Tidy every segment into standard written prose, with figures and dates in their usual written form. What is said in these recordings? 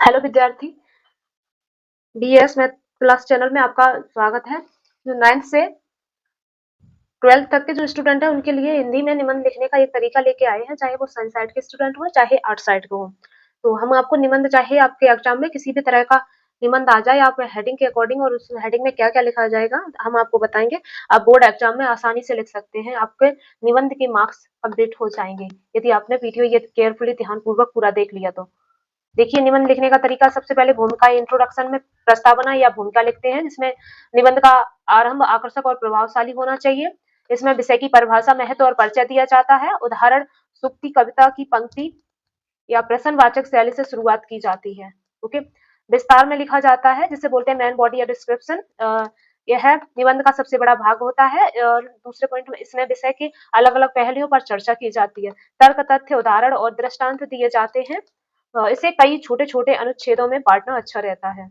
Hello विद्यार्थी, BS math class channel में आपका स्वागत है। जो 9th से 12th तक के जो स्टूडेंट हैं उनके लिए हिंदी में निबंध लिखने का एक तरीका लेके आए हैं, चाहे वो साइंस साइड के स्टूडेंट हो चाहे आर्ट साइड के हो। तो हम आपको निबंध, चाहे आपके एग्जाम में किसी भी तरह का निबंध आ जाए, आप हेडिंग के अकॉर्डिंग और उस हेडिंग में क्या क्या लिखा जाएगा हम आपको बताएंगे। आप बोर्ड एग्जाम में आसानी से लिख सकते हैं, आपके निबंध के मार्क्स कंप्लीट हो जाएंगे यदि आपने वीडियो ये केयरफुली ध्यानपूर्वक पूरा देख लिया तो। देखिए, निबंध लिखने का तरीका सबसे पहले भूमिका इंट्रोडक्शन में प्रस्तावना या भूमिका लिखते हैं, जिसमें निबंध का आरंभ आकर्षक और प्रभावशाली होना चाहिए। इसमें विषय की परिभाषा, महत्व और परिचय दिया जाता है। उदाहरण, सूक्ति, कविता की पंक्ति या प्रश्नवाचक शैली से शुरुआत की जाती है। ओके। विस्तार में लिखा जाता है, जिसे बोलते हैं मेन बॉडी या डिस्क्रिप्शन। यह निबंध का सबसे बड़ा भाग होता है। और दूसरे पॉइंट में इसमें विषय के अलग अलग पहलुओं पर चर्चा की जाती है। तर्क, तथ्य, उदाहरण और दृष्टांत दिए जाते हैं। इसे कई छोटे छोटे अनुच्छेदों में बांटना अच्छा रहता है।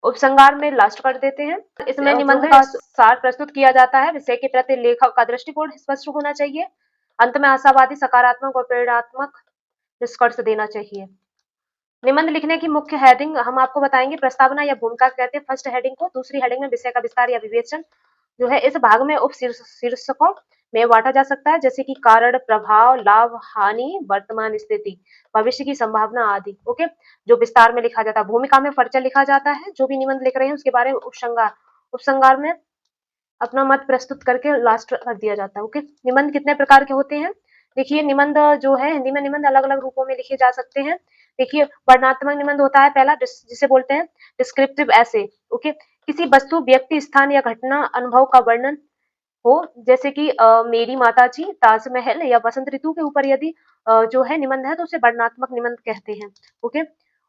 उपसंहार में लास्ट कर देते हैं। इसमें निबंध का सार प्रस्तुत किया जाता है। विषय के प्रति लेखक का दृष्टिकोण स्पष्ट होना चाहिए। अंत में आशावादी, सकारात्मक और प्रेरणात्मक निष्कर्ष देना चाहिए। निबंध लिखने की मुख्य हेडिंग हम आपको बताएंगे। प्रस्तावना या भूमिका कहते हैं फर्स्ट हेडिंग को। दूसरी हेडिंग में विषय का विस्तार या विवेचन जो है इस भाग में उप शीर्षकों में बांटा जा सकता है, जैसे कि कारण, प्रभाव, लाभ, हानि, वर्तमान स्थिति, भविष्य की संभावना आदि। ओके। जो विस्तार में लिखा जाता है, भूमिका में परिचय लिखा जाता है, जो भी निबंध लिख रहे हैं उसके बारे में उपसंहार, उपसंहार में अपना मत प्रस्तुत करके लास्ट कर दिया जाता है। ओके। निबंध कितने प्रकार के होते हैं? देखिए, निबंध जो है हिंदी में निबंध अलग अलग रूपों में लिखे जा सकते हैं। देखिए, वर्णनात्मक निबंध होता है पहला, जिसे बोलते हैं डिस्क्रिप्टिव ऐसे। ओके। किसी वस्तु, व्यक्ति, स्थान या घटना, अनुभव का वर्णन हो, जैसे कि मेरी माताजी, ताजमहल या बसंत ऋतु के ऊपर यदि जो है निबंध है तो उसे वर्णनात्मक निबंध कहते हैं। ओके।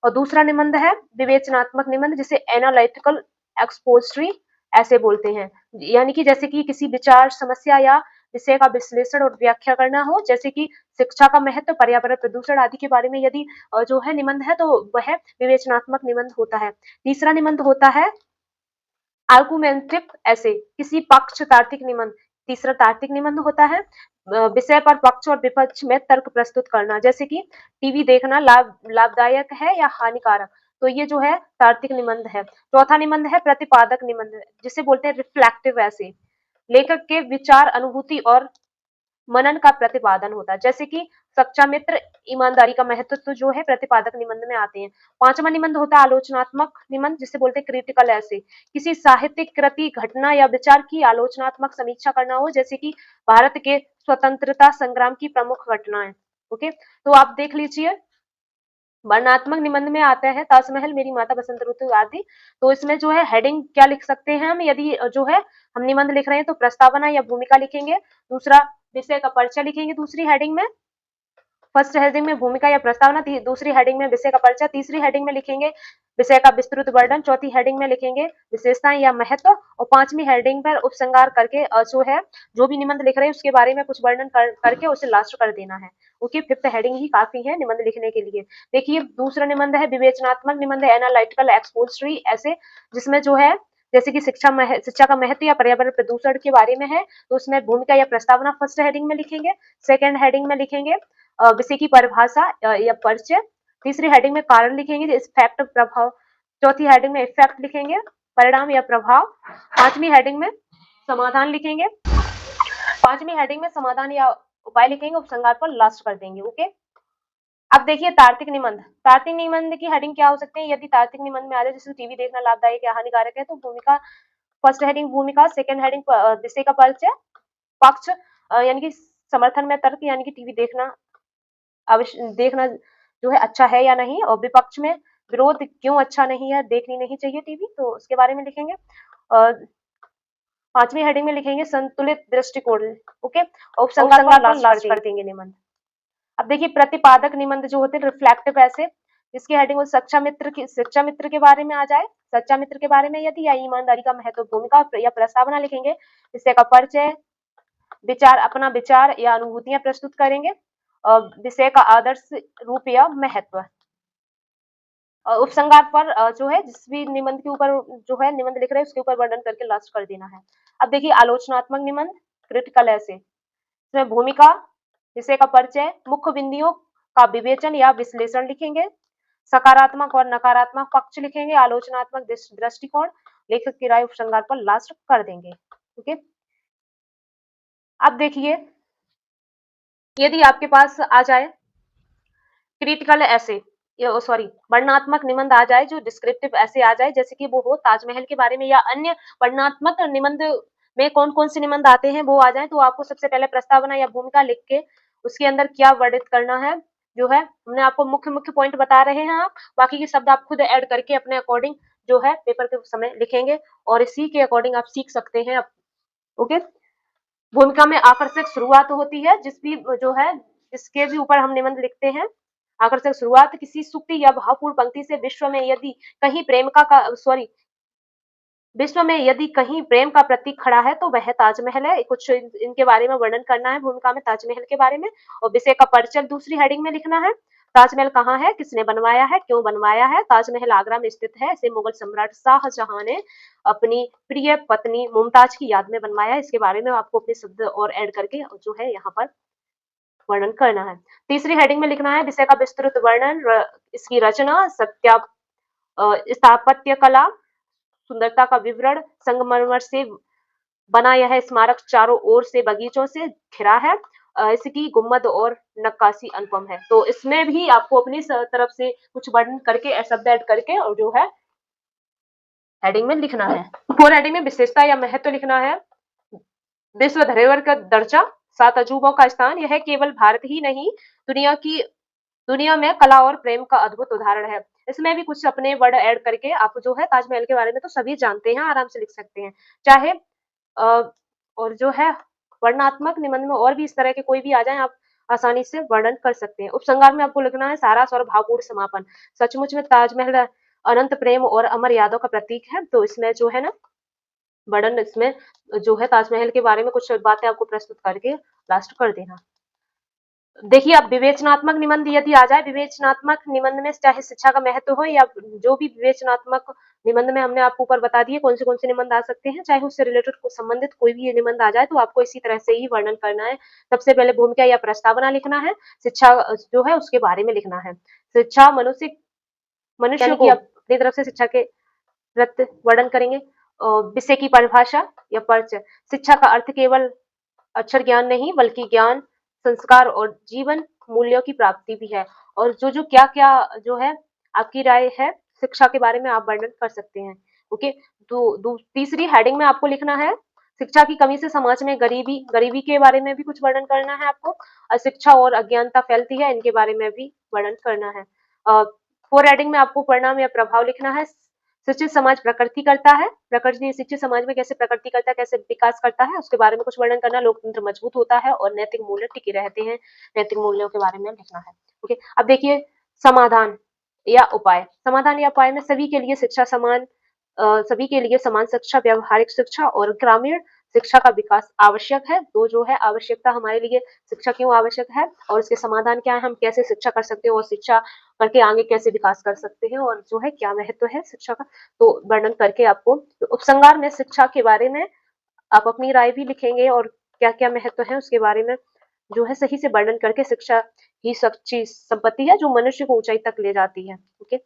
और दूसरा निबंध है विवेचनात्मक निबंध, जिसे एनालिटिकल एक्सपोजिटरी ऐसे बोलते हैं। यानी कि जैसे कि किसी विचार, समस्या या विषय का विश्लेषण और व्याख्या करना हो, जैसे कि शिक्षा का महत्व, पर्यावरण प्रदूषण आदि के बारे में यदि जो है निबंध है तो वह विवेचनात्मक निबंध होता है। तीसरा निबंध होता है आर्गुमेंटिव ऐसे, किसी पक्ष, तार्किक निबंध। तीसरा तार्किक निबंध होता है विषय पर पक्ष और विपक्ष में तर्क प्रस्तुत करना, जैसे कि टीवी देखना लाभदायक है या हानिकारक। तो ये जो है तार्किक निबंध है। चौथा निबंध है प्रतिपादक निबंध, जिसे बोलते हैं रिफ्लेक्टिव ऐसे। लेखक के विचार, अनुभूति और मनन का प्रतिपादन होता है, जैसे कि सच्चा मित्र, ईमानदारी का महत्व तो जो है प्रतिपादक निबंध में आते हैं। पांचवा निबंध होता है आलोचनात्मक निबंध, जिसे बोलते हैं क्रिटिकल ऐसे। किसी साहित्यिक कृति, घटना या विचार की आलोचनात्मक समीक्षा करना हो, जैसे कि भारत के स्वतंत्रता संग्राम की प्रमुख घटनाएं। ओके। तो आप देख लीजिए, वर्णनात्मक निबंध में आता है ताजमहल, मेरी माता, बसंत ऋतु आदि। तो इसमें जो है हेडिंग क्या लिख सकते हैं हम, यदि जो है हम निबंध लिख रहे हैं तो प्रस्तावना या भूमिका लिखेंगे। दूसरा, विषय का परिचय लिखेंगे दूसरी हेडिंग में। फर्स्ट हेडिंग में भूमिका या प्रस्तावना, दूसरी हेडिंग में विषय का परिचय, तीसरी हेडिंग में लिखेंगे विषय का विस्तृत वर्णन, चौथी हेडिंग में लिखेंगे विशेषताएं या महत्व, और पांचवी हेडिंग पर उपसंहार करके जो है जो भी निबंध लिख रहे हैं उसके बारे में कुछ वर्णन करके उसे लास्ट कर देना है। ओके। फिफ्थ हेडिंग ही काफी है निबंध लिखने के लिए। देखिए, दूसरा निबंध है विवेचनात्मक निबंध, एनालिटिकल एक्सपोजिटरी ऐसे, जिसमें जो है जैसे कि शिक्षा का महत्व या पर्यावरण प्रदूषण के बारे में है, तो उसमें भूमिका या प्रस्तावना फर्स्ट हेडिंग में लिखेंगे। सेकेंड हेडिंग में लिखेंगे विषय की परिभाषा या परिचय। तीसरी हेडिंग में कारण लिखेंगे, इफेक्ट, प्रभाव। चौथी हेडिंग में इफेक्ट लिखेंगे, परिणाम या प्रभाव। पांचवी हेडिंग में समाधान लिखेंगे। पांचवी हेडिंग में समाधान या उपाय लिखेंगे, उपसंहार पर लास्ट कर देंगे। ओके। अब देखिए तार्किक निबंध। तार्किक निबंध की हेडिंग क्या हो सकते हैं? यदि तार्किक निबंध में आ जाए जैसे टीवी देखना लाभदायक या हानिकारक है, तो भूमिका, फर्स्ट हेडिंग भूमिका, सेकंड हेडिंग विषय का परिचय, पक्ष यानी कि समर्थन में तर्क, यानी कि टीवी देखना देखना जो है अच्छा है या नहीं, और विपक्ष में विरोध, क्यों अच्छा नहीं है, देखनी नहीं चाहिए टीवी, तो उसके बारे में लिखेंगे। और पांचवी हेडिंग में लिखेंगे संतुलित दृष्टिकोण। ओके। उपसंहार पर लास्ट कर देंगे निबंध। अब देखिए प्रतिपादक निबंध जो होते हैं रिफ्लेक्टिव ऐसे, इसकी हेडिंग शिक्षा मित्र के बारे में आ जाए, सच्चा मित्र के बारे में यदि, या ईमानदारी का महत्व, भूमिका या प्रस्तावना लिखेंगे, विषय का परिचय, विचार, अपना विचार या अनुभूतियां प्रस्तुत करेंगे, और विषय का आदर्श रूप या महत्व। उपसंहार पर जो है जिस भी निबंध के ऊपर जो है निबंध लिख रहे हैं उसके ऊपर वर्णन करके लास्ट कर देना है। अब देखिए आलोचनात्मक निबंध, क्रिटिकल ऐसे, इसमें भूमिका, विषय का परिचय, मुख्य बिंदुओं का विवेचन या विश्लेषण लिखेंगे, सकारात्मक और नकारात्मक पक्ष लिखेंगे, आलोचनात्मक दृष्टिकोण, लेखक की राय उपसंहार पर लास्ट कर देंगे। ओके, अब देखिए यदि आपके पास आ जाए क्रिटिकल ऐसे, सॉरी वर्णनात्मक निबंध आ जाए, जो डिस्क्रिप्टिव ऐसे आ जाए, जैसे कि वो हो ताजमहल के बारे में या अन्य वर्णनात्मक निबंध में कौन कौन से निबंध आते हैं वो आ जाए, तो आपको सबसे पहले प्रस्तावना या भूमिका लिख के उसके अंदर क्या वर्णित करना है, जो है हमने आपको मुख्य मुख्य पॉइंट बता रहे हैं, आप बाकी के शब्द आप खुद ऐड करके अपने अकॉर्डिंग जो है पेपर के समय लिखेंगे और इसी के अकॉर्डिंग आप सीख सकते हैं। ओके, भूमिका में आकर्षक शुरुआत होती है, जिस भी जो है जिसके भी ऊपर हम निबंध लिखते हैं, आकर्षक शुरुआत किसी सूक्ति या भावपूर्ण पंक्ति से, विश्व में यदि कहीं प्रेम का प्रतीक खड़ा है तो वह ताजमहल है। कुछ इनके बारे में वर्णन करना है भूमिका में ताजमहल के बारे में, और विषय का परिचय दूसरी हेडिंग में लिखना है। ताजमहल कहाँ है, किसने बनवाया है, क्यों बनवाया है। ताजमहल आगरा में स्थित है, इसे मुगल सम्राट शाहजहां ने अपनी प्रिय पत्नी मुमताज की याद में बनवाया। इसके बारे में आपको अपने शब्द और ऐड करके जो है यहाँ पर वर्णन करना है। तीसरी हेडिंग में लिखना है विषय का विस्तृत वर्णन, इसकी रचना, स्थापत्य कला, सुंदरता का विवरण, संगमरमर से बना यह स्मारक चारों ओर से बगीचों से घिरा है, इसकी गुम्बद और नक्काशी अनुपम है। तो इसमें भी आपको अपनी तरफ से कुछ वर्णन करके शब्द ऐड करके और जो है हेडिंग में लिखना है। फोर हेडिंग में विशेषता या महत्व लिखना है। विश्व धरोहर का दर्जा, 7 अजूबों का स्थान, यह केवल भारत ही नहीं दुनिया में कला और प्रेम का अद्भुत उदाहरण है। इसमें भी कुछ अपने वर्ड ऐड करके आप जो है ताजमहल के बारे में तो सभी जानते हैं, आराम से लिख सकते हैं। चाहे और जो है वर्णनात्मक निबंध में और भी इस तरह के कोई भी आ जाए, आप आसानी से वर्णन कर सकते हैं। उपसंहार में आपको लिखना है सारांश और भावपूर्ण समापन। सचमुच में ताजमहल अनंत प्रेम और अमर यादों का प्रतीक है। तो इसमें जो है ना वर्णन, इसमें जो है ताजमहल के बारे में कुछ बातें आपको प्रस्तुत करके लास्ट कर देना। देखिए, अब विवेचनात्मक निबंध यदि आ जाए, विवेचनात्मक निबंध में चाहे शिक्षा का महत्व हो या जो भी विवेचनात्मक निबंध में हमने आपको ऊपर बता दिए कौन से निबंध आ सकते हैं, चाहे उससे रिलेटेड संबंधित कोई भी निबंध आ जाए, तो आपको इसी तरह से ही वर्णन करना है। सबसे पहले भूमिका या प्रस्तावना लिखना है, शिक्षा जो है उसके बारे में लिखना है। शिक्षा मनुष्य को अपनी तरफ से शिक्षा के प्रति वर्णन करेंगे। विषय की परिभाषा या परिचय, शिक्षा का अर्थ केवल अक्षर ज्ञान नहीं बल्कि ज्ञान, संस्कार और जीवन मूल्यों की प्राप्ति भी है। और जो क्या-क्या जो है आपकी राय है शिक्षा के बारे में आप वर्णन कर सकते हैं। ओके, तो तीसरी हेडिंग में आपको लिखना है शिक्षा की कमी से समाज में गरीबी के बारे में भी कुछ वर्णन करना है आपको। अशिक्षा और अज्ञानता फैलती है, इनके बारे में भी वर्णन करना है। फोर हेडिंग में आपको परिणाम या प्रभाव लिखना है। शिक्षित समाज प्रकृति करता है, प्रकृति शिक्षित समाज में कैसे प्रकृति करता है, कैसे विकास करता है, उसके बारे में कुछ वर्णन करना। लोकतंत्र मजबूत होता है और नैतिक मूल्य टिके रहते हैं, नैतिक मूल्यों के बारे में लिखना है। ओके, अब देखिए समाधान या उपाय। समाधान या उपाय में सभी के लिए समान शिक्षा, व्यवहारिक शिक्षा और ग्रामीण शिक्षा का विकास आवश्यक है। तो जो है आवश्यकता हमारे लिए शिक्षा क्यों आवश्यक है और इसके समाधान क्या है, हम कैसे शिक्षा कर सकते हैं और शिक्षा करके आगे कैसे विकास कर सकते हैं और जो है क्या महत्व है शिक्षा का, तो वर्णन करके आपको तो उपसंहार में शिक्षा के बारे में आप अपनी राय भी लिखेंगे और क्या-क्या महत्व है उसके बारे में जो है सही से वर्णन करके, शिक्षा ही सच्ची संपत्ति है जो मनुष्य को ऊंचाई तक ले जाती है। ओके,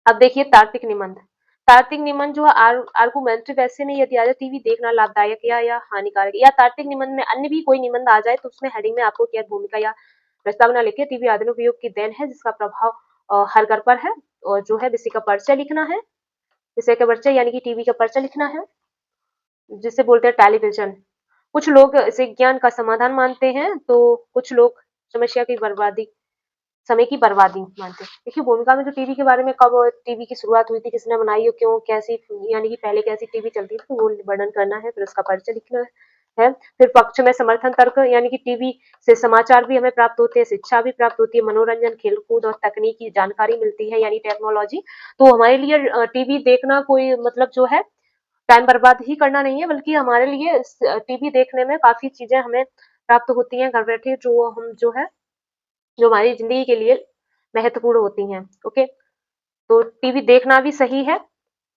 अब देखिए तार्किक निबंध। तार्किक निबंध जो है आर्गुमेंटिव ऐसे में यदि आ जाए, टीवी देखना लाभदायक या हानिकारक, या तार्किक निबंध में अन्य भी कोई निबंध आ जाए तो उसमें हेडिंग में आपको क्या भूमिका या प्रस्तावना लिखिए। टीवी आधुनिक उपयोग की देन है जिसका प्रभाव हर घर पर है, और जो है विषय का परिचय लिखना है। विषय का परिचय यानी कि टीवी का परिचय लिखना है, जिसे बोलते हैं टेलीविजन। कुछ लोग इसे ज्ञान का समाधान मानते हैं तो कुछ लोग समस्या की बर्बादी समय की बर्बादी मानते हैं। देखिए भूमिका में जो टीवी के बारे में कब टीवी की शुरुआत हुई थी, किसने बनाई और क्यों, कैसी यानी कि पहले कैसी टीवी चलती थी, तो वो वर्णन करना है, फिर उसका परिचय लिखना है। फिर पक्ष में समर्थन तर्क, यानी कि टीवी से समाचार भी हमें प्राप्त होते हैं, शिक्षा भी प्राप्त होती है, मनोरंजन, खेलकूद और तकनीकी जानकारी मिलती है, यानी टेक्नोलॉजी। तो हमारे लिए टीवी देखना कोई मतलब जो है टाइम बर्बाद ही करना नहीं है, बल्कि हमारे लिए टीवी देखने में काफी चीजें हमें प्राप्त होती हैं घर बैठे, जो हमारी जिंदगी के लिए महत्वपूर्ण होती हैं। ओके, तो टीवी देखना भी सही है।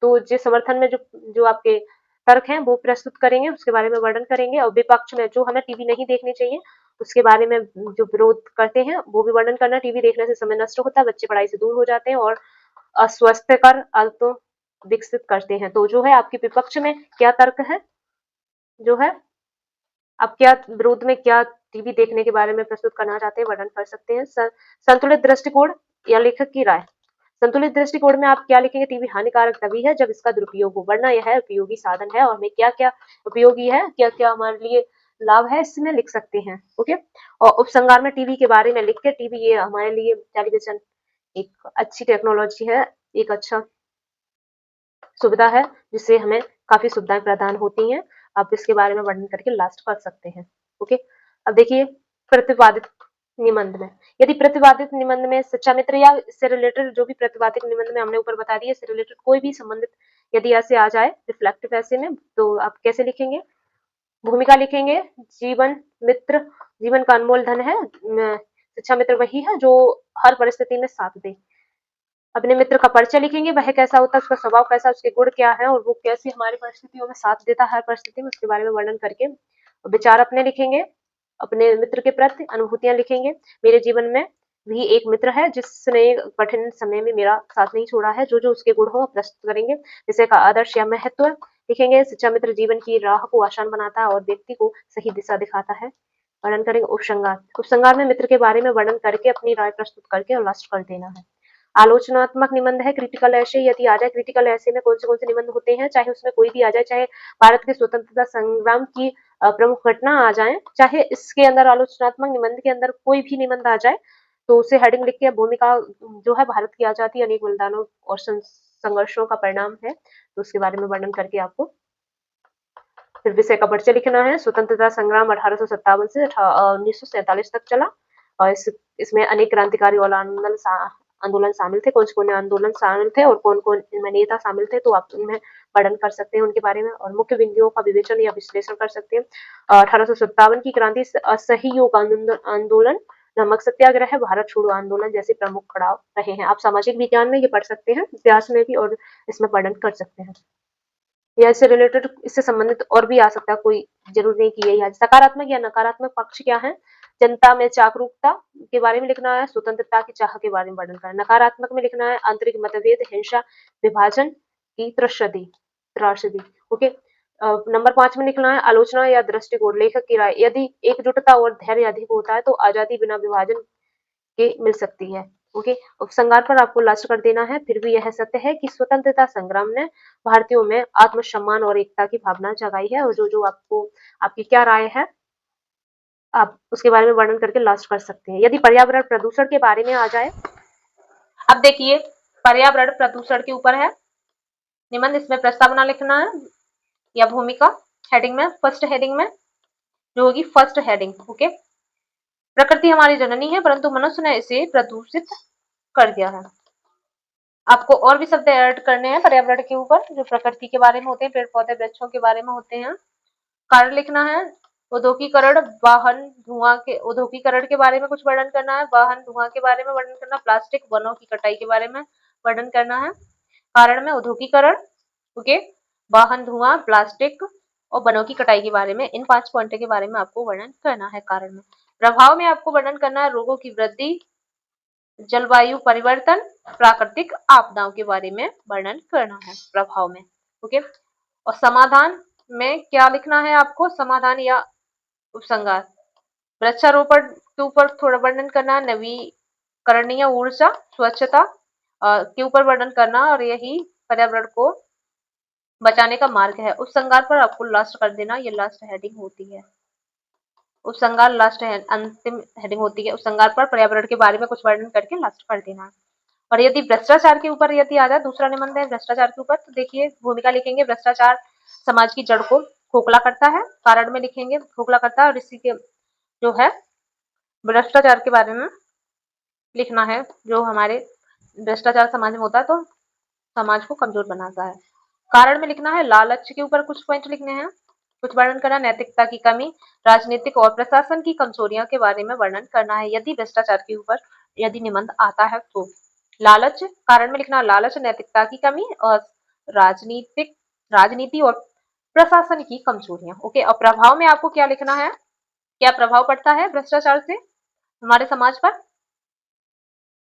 तो जिस समर्थन में जो आपके तर्क हैं वो प्रस्तुत करेंगे, उसके बारे में वर्णन करेंगे, और विपक्ष में जो हमें टीवी नहीं देखनी चाहिए उसके बारे में जो विरोध करते हैं वो भी वर्णन करना। टीवी देखने से समय नष्ट होता है, बच्चे पढ़ाई से दूर हो जाते हैं और अस्वस्थकर आदतों विकसित करते हैं। तो जो है आपके विपक्ष में क्या तर्क है, जो है आप क्या विरोध में क्या टीवी देखने के बारे में प्रस्तुत करना चाहते हैं, वर्णन कर सकते हैं। संतुलित दृष्टिकोण या लेखक की राय। संतुलित दृष्टिकोण में आप क्या लिखेंगे, टीवी हानिकारक तभी है जब इसका दुरुपयोग हो, वरना यह उपयोगी साधन है और हमें क्या क्या उपयोगी है, क्या क्या हमारे लिए लाभ है, इसमें लिख सकते हैं। ओके। और उपसंहार में टीवी के बारे में लिख के, टीवी ये हमारे लिए टेलीविजन एक अच्छी टेक्नोलॉजी है, एक अच्छा सुविधा है जिससे हमें काफी सुविधाएं प्रदान होती हैं। आप इसके बारे में वर्णन करके लास्ट कर सकते हैं। ओके। अब देखिए प्रतिपादित निबंध में, यदि प्रतिपादित निबंध में शिक्षा मित्र या इससे रिलेटेड जो भी प्रतिपादित निबंध में हमने ऊपर बता दिया, इससे रिलेटेड कोई भी संबंधित यदि ऐसे आ जाए रिफ्लेक्टिव ऐसे में, तो आप कैसे लिखेंगे, भूमिका लिखेंगे। जीवन मित्र जीवन का अनमोल धन है। शिक्षा मित्र वही है जो हर परिस्थिति में साथ दे। अपने मित्र का परिचय लिखेंगे, वह कैसा होता है, उसका स्वभाव कैसा, उसके गुण क्या है और वो कैसी हमारी परिस्थितियों में साथ देता है हर परिस्थिति में, उसके बारे में वर्णन करके विचार अपने लिखेंगे। अपने मित्र के प्रति अनुभूतियां लिखेंगे। मेरे जीवन में भी एक मित्र है जिसने कठिन समय में मेरा साथ नहीं छोड़ा है, जो जो उसके गुण हो प्रस्तुत करेंगे। विषय का आदर्श या महत्व लिखेंगे। शिक्षा मित्र जीवन की राह को आसान बनाता है और व्यक्ति को सही दिशा दिखाता है। वर्णन करेंगे। उपसंहार, उपसंहार में मित्र के बारे में वर्णन करके अपनी राय प्रस्तुत करके और लास्ट कर देना है। आलोचनात्मक निबंध है। क्रिटिकल ऐसे यदि आ जाए, क्रिटिकल ऐसे में कौन से निबंध होते हैं, चाहे उसमें कोई भी आ जाए, चाहे भारत के स्वतंत्रता संग्राम की प्रमुख घटना आ जाए, चाहे इसके अंदर आलोचनात्मक निबंध के अंदर कोई भी निबंध आ जाए, तो उसे हेडिंग लिख के भूमिका जो है भारत की आजादी अनेक बलिदानों और संघर्षों का परिणाम है, तो उसके बारे में वर्णन करके आपको फिर विषय का परिचय लिखना है। स्वतंत्रता संग्राम 1857 से 1947 तक चला और इसमें अनेक क्रांतिकारी और आंदोलन शामिल थे। कौन कौन आंदोलन शामिल थे और कौन कौन इनमें नेता शामिल थे, तो आप इनमें वर्णन कर सकते हैं उनके बारे में और मुख्य बिंदुओं का विवेचन या विश्लेषण कर सकते हैं। 1857 की क्रांति असहयोग आंदोलन, नमक सत्याग्रह, भारत छोड़ो आंदोलन जैसे प्रमुख पड़ाव रहे हैं। आप सामाजिक विज्ञान में ये पढ़ सकते हैं, इतिहास में भी, और इसमें वर्णन कर सकते हैं। या इससे रिलेटेड इससे संबंधित और भी आ सकता है, कोई जरूर नहीं कि यही है। सकारात्मक या नकारात्मक पक्ष क्या है, जनता में जागरूकता के बारे में लिखना है, स्वतंत्रता की चाह के बारे में वर्णन करना है। नकारात्मक में लिखना है आंतरिक मतभेद, हिंसा, विभाजन की त्रासदी। ओके। नंबर 5 में लिखना है आलोचना या दृष्टिकोण, लेखक की राय। यदि एकजुटता और धैर्य अधिक होता है तो आजादी बिना विभाजन के मिल सकती है। ओके। उपसंहार पर आपको लास्ट कर देना है। फिर भी यह सत्य है कि स्वतंत्रता संग्राम ने भारतीयों में आत्मसम्मान और एकता की भावना जगाई है, और जो जो आपको आपकी क्या राय है आप उसके बारे में वर्णन करके लास्ट कर सकते हैं। यदि पर्यावरण प्रदूषण के बारे में आ जाए, अब देखिए पर्यावरण प्रदूषण के ऊपर है निबंध, इसमें प्रस्तावना लिखना है या भूमिका हेडिंग में, फर्स्ट हेडिंग में जो होगी फर्स्ट हेडिंग। ओके। प्रकृति हमारी जननी है परंतु मनुष्य ने इसे प्रदूषित कर दिया है। आपको और भी शब्द ऐड करने हैं पर्यावरण के ऊपर जो प्रकृति के बारे में होते हैं, पेड़ पौधे वृक्षों के बारे में होते हैं। कारण लिखना है औद्योगिकरण, वाहन धुआं के, औद्योगिकरण के बारे में कुछ वर्णन करना है, वाहन धुआं के बारे में वर्णन करना, प्लास्टिक, वनों की कटाई के बारे में वर्णन करना है। कारण में औद्योगिकरण, ओके, वाहन धुआं, प्लास्टिक और वनों की कटाई के बारे में, इन 5 पॉइंट के बारे में आपको वर्णन करना है। कारण में प्रभाव में आपको वर्णन करना है रोगों की वृद्धि, जलवायु परिवर्तन, प्राकृतिक आपदाओं के बारे में वर्णन करना है प्रभाव में। ओके। और समाधान में क्या लिखना है आपको, समाधान या उपसंहार, वृक्षारोपण के ऊपर थोड़ा वर्णन करना, नवीकरणीय ऊर्जा, स्वच्छता के ऊपर वर्णन करना, और यही पर्यावरण को बचाने का मार्ग है। उपसंहार पर आपको लास्ट कर देना, ये लास्ट हेडिंग होती है। उपसंहार लास्ट है, अंतिम हेडिंग होती है। उपसंहार पर पर्यावरण के बारे में कुछ वर्णन करके लास्ट कर देना है। और यदि भ्रष्टाचार के ऊपर यदि आ जाए, दूसरा निबंध है भ्रष्टाचार के ऊपर, तो देखिए भूमिका लिखेंगे भ्रष्टाचार समाज की जड़ को खोखला करता है। कारण में लिखेंगे खोखला करता है, और इसी के जो है भ्रष्टाचार के बारे में लिखना है, जो हमारे भ्रष्टाचार समाज में होता है तो समाज को कमजोर बनाता है। कारण में लिखना है लालच के ऊपर कुछ पॉइंट लिखने हैं, कुछ वर्णन करना, नैतिकता की कमी, राजनीतिक और प्रशासन की कमजोरियों के बारे में वर्णन करना है। यदि भ्रष्टाचार के ऊपर यदि निबंध आता है तो लालच, कारण में लिखना लालच, नैतिकता की कमी और राजनीति और प्रशासन की कमजोरियां। ओके। और प्रभाव में आपको क्या लिखना है, क्या प्रभाव पड़ता है भ्रष्टाचार से हमारे समाज पर?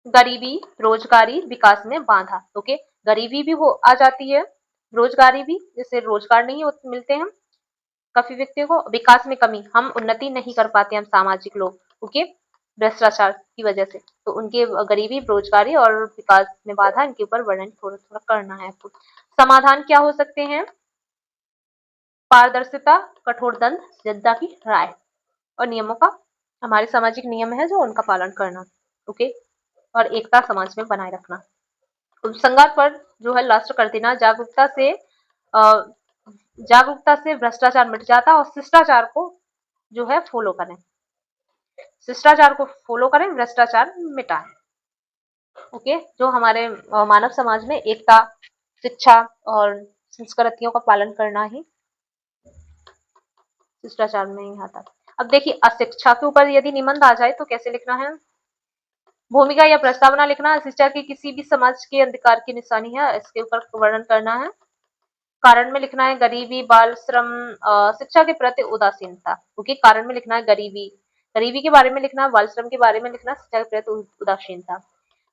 गरीबी, रोजगारी, विकास में बाधा। ओके, गरीबी भी हो आ जाती है, रोजगारी भी, जैसे रोजगार नहीं मिलते हैं काफी व्यक्तियों को, विकास में कमी, हम उन्नति नहीं कर पाते हम सामाजिक लोग, ओके, भ्रष्टाचार की वजह से। तो उनके गरीबी, रोजगारी और विकास में बाधा, इनके ऊपर वर्णन थोड़ा थोड़ा करना है आपको। समाधान क्या हो सकते हैं? पारदर्शिता, कठोर दंड, जनता की राय और नियमों का, हमारे सामाजिक नियम है जो उनका पालन करना, ओके, और एकता समाज में बनाए रखना। उपसंहार पर जो है लास्ट कर देना, जागरूकता से भ्रष्टाचार मिट जाता और शिष्टाचार को जो है फॉलो करें, शिष्टाचार को फॉलो करें, भ्रष्टाचार मिटाएं, ओके। जो हमारे मानव समाज में एकता, शिक्षा और संस्कृतियों का पालन करना ही शिष्टाचार में ही आता है। अब देखिए, अशिक्षा के ऊपर यदि निबंध आ जाए तो कैसे लिखना है? भूमिका या प्रस्तावना लिखना है, शिक्षा की किसी भी समाज के अधिकार की निशानी है, इसके ऊपर वर्णन करना है। कारण में लिखना है गरीबी, बाल श्रम, शिक्षा के प्रति उदासीनता, क्योंकि कारण में लिखना है गरीबी, गरीबी के बारे में लिखना है, बाल श्रम के बारे में लिखना है, शिक्षा के प्रति उदासीनता।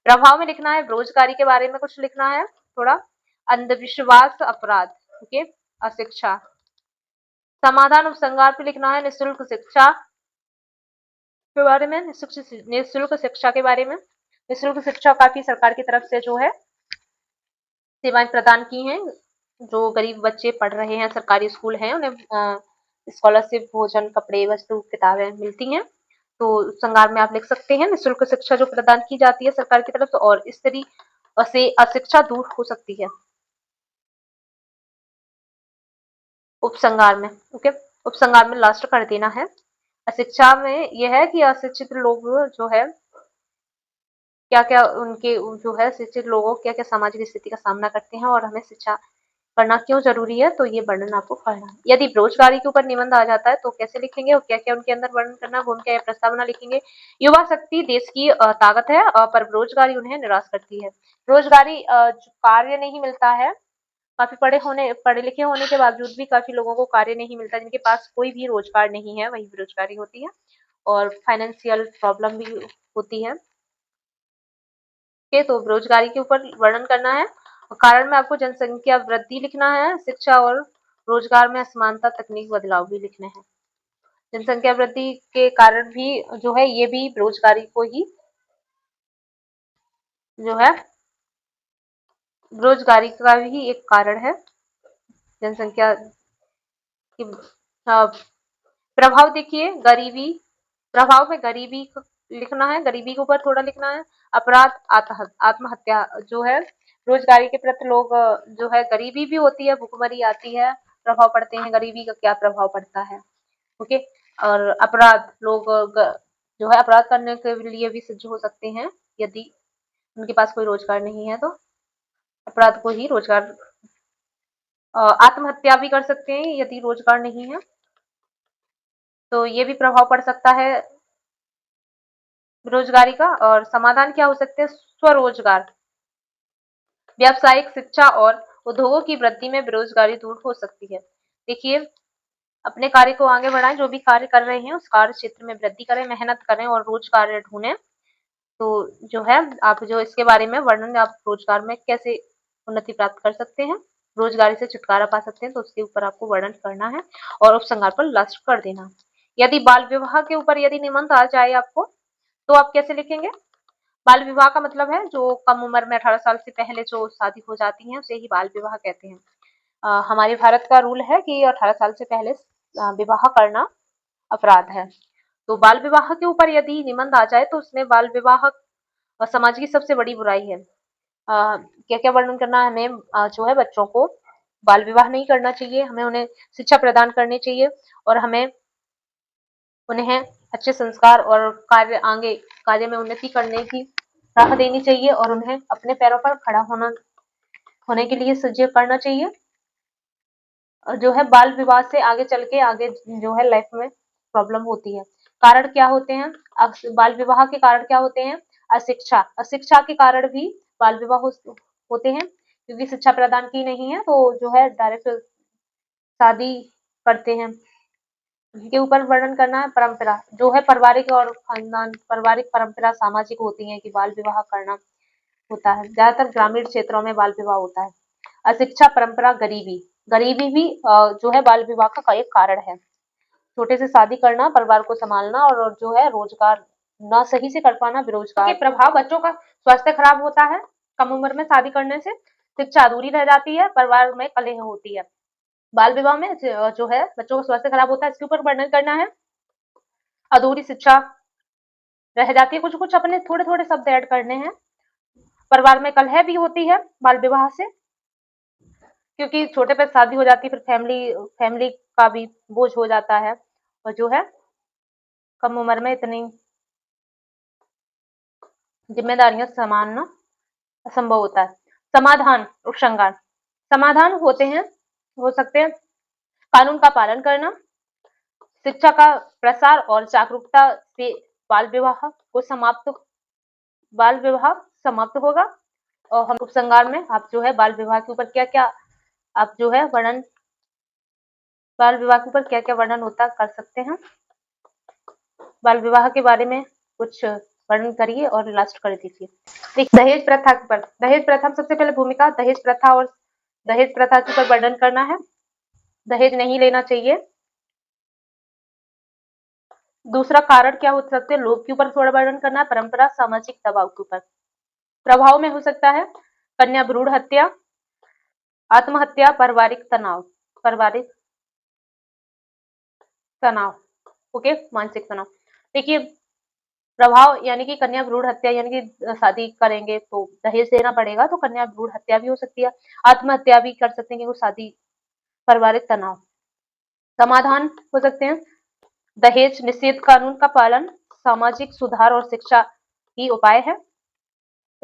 प्रभाव में लिखना है बेरोजगारी के बारे में कुछ लिखना है थोड़ा, अंधविश्वास, अपराध, ओके, अशिक्षा। समाधान उपसंहार पे लिखना है निःशुल्क शिक्षा के बारे में, निःशुल्क शिक्षा के बारे में। निःशुल्क शिक्षा काफी सरकार की तरफ से जो है सेवाएं प्रदान की हैं, जो गरीब बच्चे पढ़ रहे हैं, सरकारी स्कूल हैं, उन्हें स्कॉलरशिप, भोजन, कपड़े, वस्तु, किताबें मिलती हैं। तो संगार में आप लिख सकते हैं निःशुल्क शिक्षा जो प्रदान की जाती है सरकार की तरफ से, और इस तरीके से अशिक्षा दूर हो सकती है उपसंगार में, ओके। उपसंगार में लास्ट कर देना है। अशिक्षा में यह है कि अशिक्षित लोग जो है क्या-क्या उनके जो है शिक्षित लोगों क्या-क्या सामाजिक स्थिति का सामना करते हैं और हमें शिक्षा करना क्यों ज़रूरी है, तो ये वर्णन आपको करना है। यदि बेरोज़गारी के ऊपर निबंध आ जाता है तो कैसे लिखेंगे और क्या-क्या उनके अंदर वर्णन करना है, भूमिका या प्रस्तावना लिखेंगे। युवा शक्ति देश की ताकत है, पर बेरोज़गारी उन्हें निराश करती है। बेरोज़गारी जो कार्य नहीं मिलता है, काफ़ी पढ़े लिखे होने के बावजूद भी काफ़ी लोगों को कार्य नहीं मिलता, जिनके पास कोई भी रोज़गार नहीं है, वही बेरोज़गारी होती है और फाइनेंशियल प्रॉब्लम भी होती है। तो बेरोजगारी के ऊपर वर्णन करना है। कारण में आपको जनसंख्या वृद्धि लिखना है, शिक्षा और रोजगार में असमानता, तकनीक बदलाव भी लिखने हैं। जनसंख्या वृद्धि के कारण भी जो है ये भी बेरोजगारी को ही जो है बेरोजगारी का भी एक कारण है, जनसंख्या की प्रभाव देखिए, गरीबी, प्रभाव में गरीबी लिखना है, गरीबी के ऊपर थोड़ा लिखना है। अपराध, आत्महत्या जो है, रोजगारी के प्रति लोग जो है, गरीबी भी होती है, भुखमरी आती है, प्रभाव पड़ते हैं, गरीबी का क्या प्रभाव पड़ता है, ओके। और अपराध, लोग जो है अपराध करने के लिए भी सज्ज हो सकते हैं, यदि उनके पास कोई रोजगार नहीं है तो अपराध को ही रोजगार, आत्महत्या भी कर सकते हैं यदि रोजगार नहीं है, तो ये भी प्रभाव पड़ सकता है बेरोजगारी का। और समाधान क्या हो सकते हैं? स्वरोजगार, व्यावसायिक शिक्षा और उद्योगों की वृद्धि में बेरोजगारी दूर हो सकती है। देखिए, अपने कार्य को आगे बढ़ाएं, जो भी कार्य कर रहे हैं उस कार्य क्षेत्र में वृद्धि करें, मेहनत करें और रोज कार्य ढूंढें। तो जो है आप जो इसके बारे में वर्णन, आप रोजगार में कैसे उन्नति प्राप्त कर सकते हैं, रोजगारी से छुटकारा पा सकते हैं, तो उसके ऊपर आपको वर्णन करना है और उपसंहार पर लास्ट कर देना। यदि बाल विवाह के ऊपर यदि निबंध आ जाए आपको, तो आप कैसे लिखेंगे? बाल विवाह का मतलब है जो कम उम्र में 18 साल से पहले जो शादी हो जाती है उसे ही बाल विवाह कहते हैं। हमारे भारत का रूल है कि 18 साल से पहले विवाह करना अपराध है। तो बाल विवाह के ऊपर यदि निबंध आ जाए तो उसमें बाल विवाह समाज की सबसे बड़ी बुराई है। क्या-क्या वर्णन करना है हमें? जो है बच्चों को बाल विवाह नहीं करना चाहिए, हमें उन्हें शिक्षा प्रदान करनी चाहिए और हमें उन्हें अच्छे संस्कार और कार्य में उन्नति करने की राह देनी चाहिए और उन्हें अपने पैरों पर खड़ा होने के लिए सजग करना चाहिए। जो है बाल विवाह से आगे चल के आगे जो है लाइफ में प्रॉब्लम होती है। कारण क्या होते हैं? बाल विवाह के कारण क्या होते हैं? अशिक्षा, अशिक्षा के कारण भी बाल विवाह होते हैं, क्योंकि शिक्षा प्रदान की नहीं है तो जो है डायरेक्ट शादी करते हैं। के ऊपर वर्णन करना है। परंपरा जो है पारिवारिक और खानदान, पारिवारिक परंपरा सामाजिक होती है कि बाल विवाह करना होता है। ज्यादातर ग्रामीण क्षेत्रों में बाल विवाह होता है। अशिक्षा, परंपरा, गरीबी, गरीबी भी जो है बाल विवाह का एक कारण है। छोटे से शादी करना, परिवार को संभालना और जो है रोजगार ना सही से कर पाना, बेरोजगार के प्रभाव, बच्चों का स्वास्थ्य खराब होता है कम उम्र में शादी करने से, शिक्षा अधूरी रह जाती है, परिवार में कलह होती है। बाल विवाह में जो है बच्चों का स्वास्थ्य खराब होता है, इसके ऊपर वर्णन करना है। अधूरी शिक्षा रह जाती है, कुछ कुछ अपने थोड़े थोड़े शब्द ऐड करने हैं। परिवार में कलह भी होती है बाल विवाह से, क्योंकि छोटे पे शादी हो जाती है, फिर फैमिली फैमिली का भी बोझ हो जाता है और जो है कम उम्र में इतनी जिम्मेदारियां संभालना असंभव होता है। समाधान, उपसंहार, समाधान होते हैं, हो सकते हैं कानून का पालन करना, शिक्षा का प्रसार और जागरूकता से बाल विवाह को बाल विवाह समाप्त होगा। और हम उपसंहार में आप जो है बाल विवाह के ऊपर क्या क्या आप जो है वर्णन, बाल विवाह के ऊपर क्या क्या वर्णन होता कर सकते हैं। बाल विवाह के बारे में कुछ वर्णन करिए और लास्ट कर दीजिए। देखिए दहेज प्रथा पर, दहेज प्रथा में सबसे पहले भूमिका दहेज प्रथा और दहेज प्रथा के ऊपर वर्णन करना है। दहेज नहीं लेना चाहिए। दूसरा कारण क्या हो सकते हैं, लोभ के ऊपर थोड़ा वर्णन करना है। परंपरा, सामाजिक दबाव के ऊपर, प्रभाव में हो सकता है कन्या भ्रूण हत्या, आत्महत्या, पारिवारिक तनाव, ओके, मानसिक तनाव। देखिए प्रभाव यानी कि कन्या भ्रूण हत्या यानी कि शादी करेंगे तो दहेज देना पड़ेगा, तो कन्या भ्रूण हत्या भी हो सकती है, आत्महत्या भी कर सकते हैं कि वो शादी, पारिवारिक तनाव। समाधान हो सकते हैं दहेज निषेध कानून का पालन, सामाजिक सुधार और शिक्षा ही उपाय है,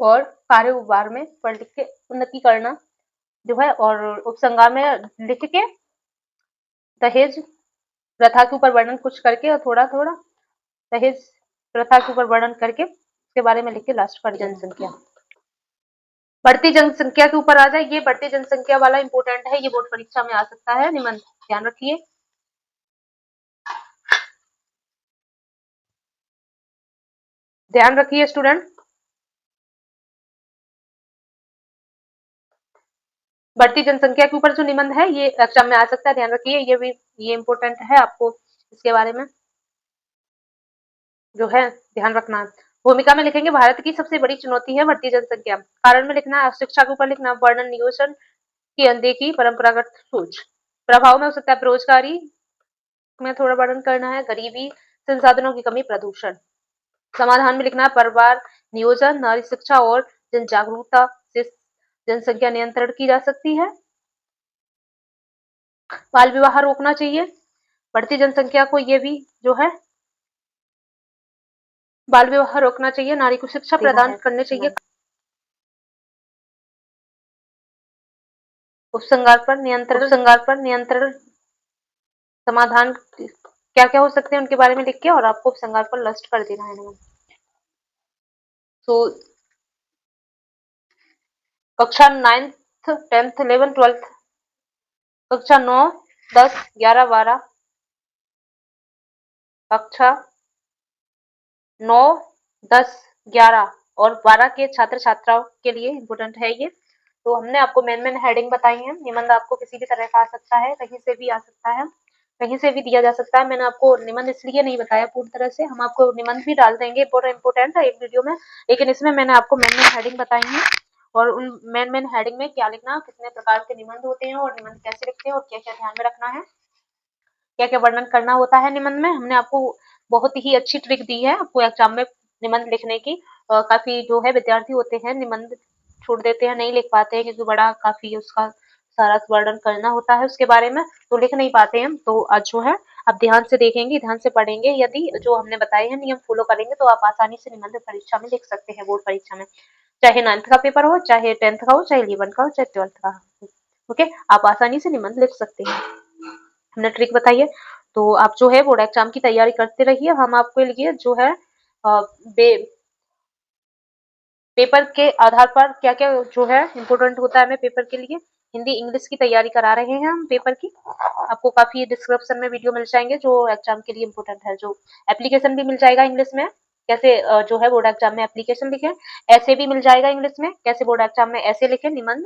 और कारोबार में पढ़ लिख के उन्नति करना जो है, और उपसंहार में लिख के दहेज प्रथा के ऊपर वर्णन कुछ करके और थोड़ा थोड़ा दहेज प्रथा के ऊपर वर्णन करके इसके बारे में लिख के लास्ट कर जनसंख्या, बढ़ती जनसंख्या के ऊपर आ जाए। ये बढ़ती जनसंख्या वाला इंपोर्टेंट है, ये बोर्ड परीक्षा में आ सकता है, निबंध ध्यान रखिए। ध्यान रखिए स्टूडेंट, बढ़ती जनसंख्या के ऊपर जो निबंध है ये एग्जाम में आ सकता है, ध्यान रखिए। ये भी ये इंपोर्टेंट है, आपको इसके बारे में जो है ध्यान रखना है। भूमिका में लिखेंगे भारत की सबसे बड़ी चुनौती है बढ़ती जनसंख्या। कारण में लिखना है शिक्षा के ऊपर लिखना, वर्णन नियोजन की अनदेखी, परंपरागत सोच। प्रभाव में हो सकता है बेरोजगारी में थोड़ा वर्णन करना है, गरीबी, संसाधनों की कमी, प्रदूषण। समाधान में लिखना है परिवार नियोजन, नारी शिक्षा और जन जागरूकता से जनसंख्या नियंत्रण की जा सकती है। बाल विवाह रोकना चाहिए, बढ़ती जनसंख्या को ये भी जो है बाल विवाह रोकना चाहिए, नारी को शिक्षा प्रदान करनी चाहिए। उपसंहार पर नियंत्रण समाधान क्या क्या हो सकते हैं उनके बारे में लिख के और आपको उपसंहार पर लिस्ट कर देना है। तो कक्षा 9th 10th 11th 12th, कक्षा 9 10 11 12, कक्षा 9 10 11 और 12 के छात्र छात्राओं के लिए इम्पोर्टेंट है ये। तो हमने आपको मेन हेडिंग बताई है। निबंध आपको किसी भी तरह का आ सकता है, कहीं से भी आ सकता है, कहीं से भी दिया जा सकता है। मैंने आपको निबंध इसलिए नहीं बताया पूरी तरह से, हम आपको निबंध भी डाल देंगे पूरा इम्पोर्टेंट है एक वीडियो में, लेकिन इसमें मैंने आपको मेन हेडिंग बताई है और उन मेन हेडिंग में क्या लिखना, कितने प्रकार के निबंध होते हैं और निबंध कैसे लिखते हैं और क्या क्या ध्यान में रखना है, क्या क्या वर्णन करना होता है निबंध में। हमने आपको बहुत ही अच्छी ट्रिक दी है आपको एग्जाम में निबंध लिखने की। काफी जो है विद्यार्थी होते हैं निबंध छोड़ देते हैं, नहीं लिख पाते हैं, क्योंकि बड़ा काफी उसका सारा वर्णन करना होता है उसके बारे में, तो लिख नहीं पाते हैं। तो आज जो है आप ध्यान से देखेंगे, ध्यान से पढ़ेंगे, यदि जो हमने बताए हैं नियम फॉलो करेंगे तो आप आसानी से निबंध परीक्षा में लिख सकते हैं, बोर्ड परीक्षा में, चाहे 9th का पेपर हो, चाहे 10th का हो, चाहे 11th का हो, चाहे 12th का हो। ओके, आप आसानी से निबंध लिख सकते हैं, हमने ट्रिक बताई है। तो आप जो है बोर्ड एग्जाम की तैयारी करते रहिए। हम आपके लिए जो है पेपर के आधार पर क्या क्या जो है इम्पोर्टेंट होता है हमें पेपर के लिए, हिंदी इंग्लिश की तैयारी करा रहे हैं हम पेपर की। आपको काफ़ी डिस्क्रिप्शन में वीडियो मिल जाएँगे जो एग्ज़ाम के लिए इम्पोर्टेंट है, जो एप्लीकेशन भी मिल जाएगा इंग्लिश में, कैसे जो है बोर्ड एग्ज़ाम में एप्लीकेशन लिखें, ऐसे भी मिल जाएगा इंग्लिश में, कैसे बोर्ड एग्ज़ाम में ऐसे लिखें, निबंध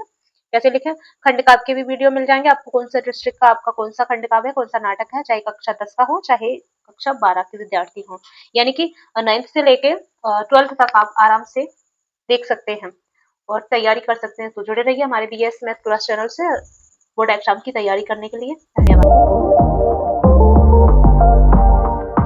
कैसे लिखें, खंडकाव्य के भी वीडियो मिल जाएँगे, आपको कौन-सा डिस्ट्रिक्ट का आपका कौन-सा खंडकाव्य है, कौन-सा नाटक है, चाहे कक्षा 10 का हो, चाहे कक्षा 12 के विद्यार्थी हों। यानी कि 9th से लेके 12th तक आप आराम से देख सकते हैं और तैयारी कर सकते हैं। तो जुड़े रहिए हमारे बीएस मैथ क्लास चैनल से बोर्ड एग्ज़ाम की तैयारी करने के लिए। धन्यवाद।